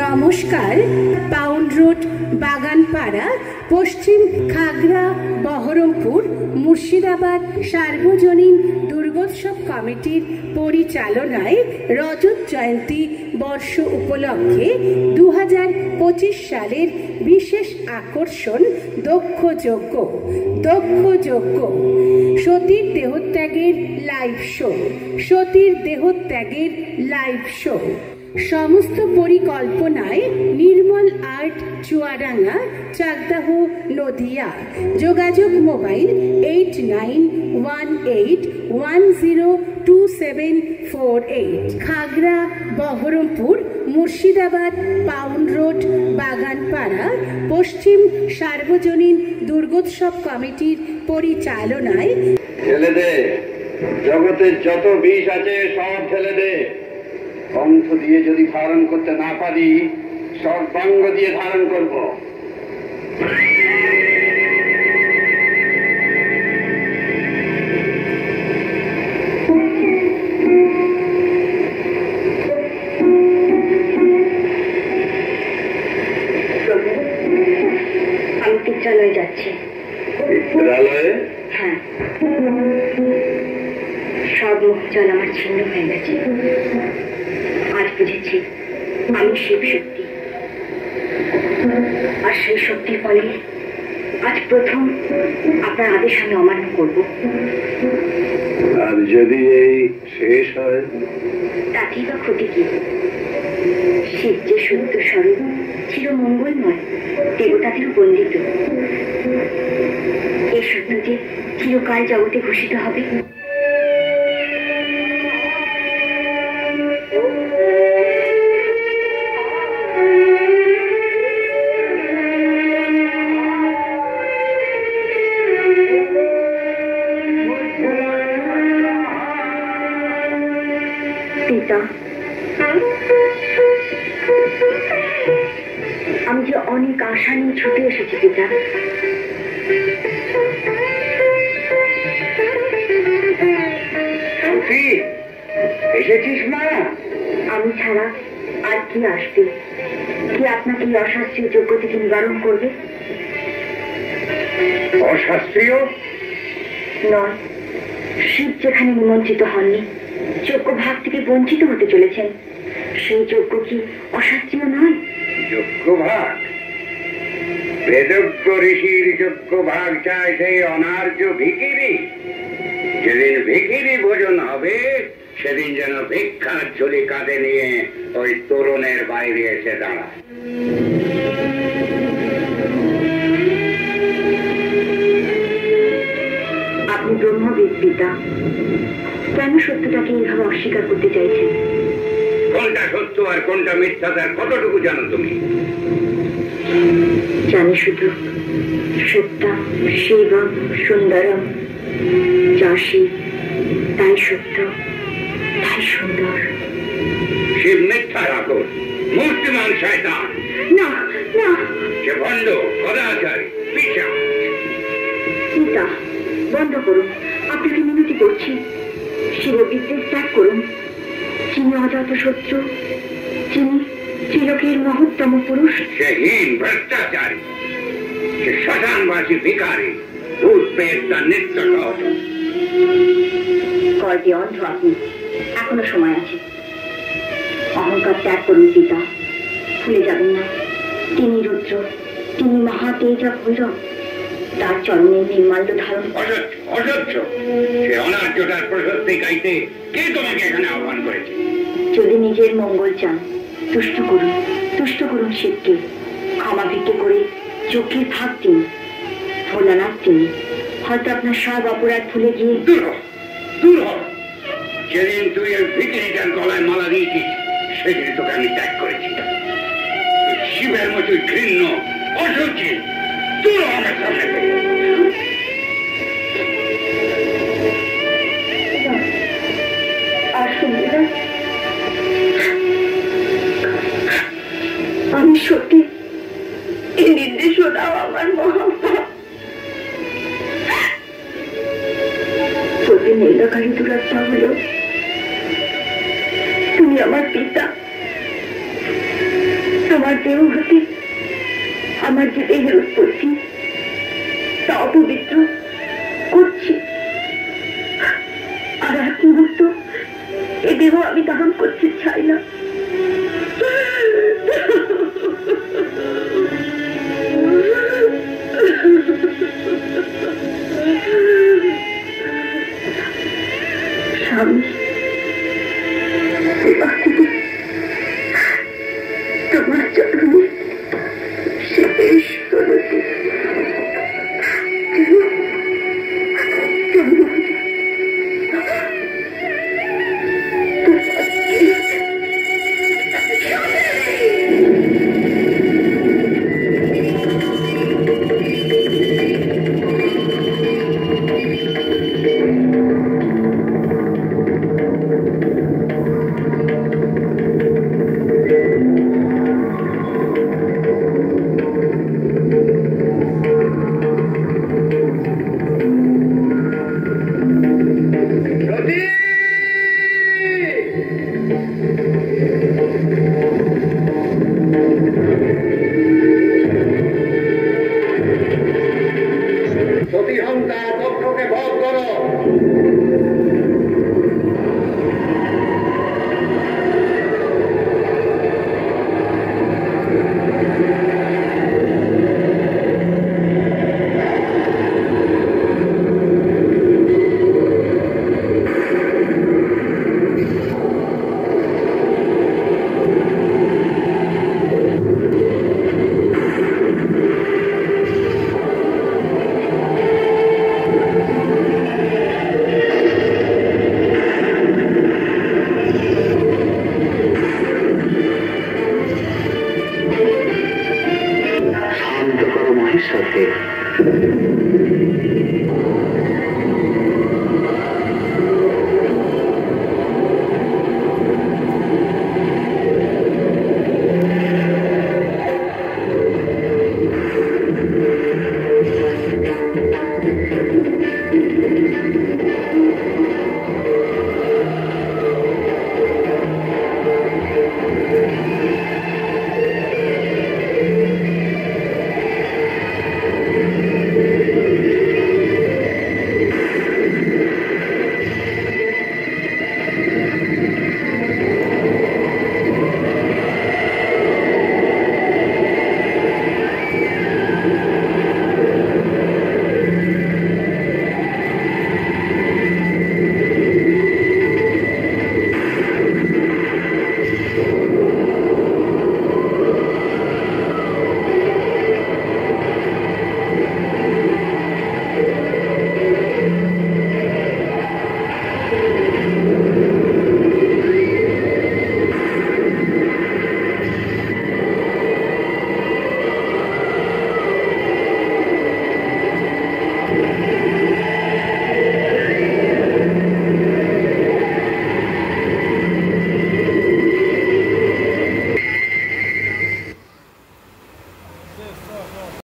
নমস্কার। Pound road, Baganpara, পশ্চিম খাগড়া, বহরমপুর, মুর্শিদাবাদ সার্বজনীন দুর্গোৎসব কমিটির পরিচালনায় রজত জয়ন্তী বর্ষ উপলক্ষে 2025 সালের বিশেষ আকর্ষণ দক্ষযজ্ঞ। সতীর দেহত্যাগের লাইভ শো। সতীর দেহত্যাগের লাইভ শো সমস্ত পরিকল্পনায় নির্মল আর্ট, চুয়াডাঙ্গা, চাকদাহ, নদিয়া। যোগাযোগ mobile 8918102748। Khagra, Baharampur, Murshidabad pound road, Baganpara, পশ্চিম সার্বজনীন দুর্গোৎসব কমিটির পরিচালনায়। ছেলে দে, জগতের যত বিষ আছে সব ছেলে দে। কণ্ঠ দিয়ে যদি ধারণ করতে না পারি, সর্বাঙ্গ দিয়ে ধারণ করব। আমি চিত্রালয়ে যাচ্ছি। চিত্রালয়ে? হ্যাঁ, সব মুখ জল আমার ছিন্ন হয়ে গেছে। আজ বুঝেছি আমি শিব শক্তি, আর সেই শক্তির ফলে আজ প্রথম আপনার আদেশ আমি অমান্য করব। আর যদি এই শেষ হয়, তাতেই বা ক্ষতি কি? শিব যে সত্য স্বরূপ, চির মঙ্গলময়, দেবতাদেরও বন্দিত। এই সত্য যে চিরকাল জগতে ঘোষিত হবে। পিতা, আমি যে অনেক আশা নিয়ে ছুটে এসেছি পিতা। এসেছিস মা? আমি ছাড়া আর কি আসবে? কি আপনাকে এই অশাস্ত্রীয় যোগ্য থেকে নিবারণ করবে? অশাস্ত্রীয় নয়, শিব যেখানে নিমন্ত্রিত হননি, যোগ্য ভাগ থেকে বঞ্চিত হতে চলেছেন, সেই যোগ্য কি অশাস্ত্রীয় নয়? যোগ্য ভাগ? বেদজ্ঞ ঋষির যোগ্য ভাগ চায় সেই অনার্য ভিখিরি। যেদিন ভিখিরি ভোজন হবে, সেদিন যেন ভিক্ষার ঝুলি কাঁধে নিয়ে ওই তরুণের বাইরে এসে দাঁড়ায়। আপনি ব্রহ্মবিদ পিতা, কেন সত্যটাকে এইভাবে অস্বীকার করতে চাইছেন? কোনটা সত্য আর কোনটা মিথ্যা তার কতটুকু জানো তুমি? জানি শুধু সত্যম শিবম সুন্দরম। যা শিব তাই সত্য, তাই সুন্দর। শিব মিথ্যার আকর, মূর্তিমান শয়তান। না না, সে ভণ্ড, কদাচারী, পিশাচ। পিতা, বন্ধ করুন, আপনাকে মিনতি করছি। শিব বিদ্বেষ ত্যাগ করুন। যিনি অজাত শত্রু, যিনি ত্রিলোকের মহত্তম পুরুষ। সে হীন ভ্রষ্টাচারী, সে শ্মশানবাসী ভিখারি, ভূত পেট তার নিত্য সহচর। কর্গে অন্ধ আপনি, এখনো সময় আছে। অহংকার ত্যাগ করুন পিতা, ভুলে যাবেন না তিনি রুদ্র, তিনি মহাতেজা ভৈরব। তার চরণে নির্মাল্য ধারণ। অসহ্য, সে অনার্যটার প্রশস্তি গাইতে কে তোমাকে এখানে আহ্বান করেছে? যদি নিজের মঙ্গল চান, তুষ্ট করুন শিবকে। ক্ষমা ভিক্ষে করে চোখের ভাগ দিন। ভোলানাথ তিনি, হয়তো আপনার সব অপরাধ ভুলে গিয়ে। দূর হ। যেদিন তুই ওই ভিখিরিটার গলায় মালা দিয়েছিস, সেদিন তোকে আমি ত্যাগ করেছি। শিবের মতো ঘৃণ্য, অসুচি, দূর হ আমার সামনে থেকে। আর শুনবি না? আমি সত্যি এই নির্দেশনাও আমার মহাপাপ। প্রতি নীলকারী দূরত্ব হলো পিতা, তোমার দেহ হতে আমার যে দেহের উৎপত্তি তা অপবিত্র করছি। আর এক মুহূর্ত এ দেহ আমি ধারণ করতে চাই না। স্বামী,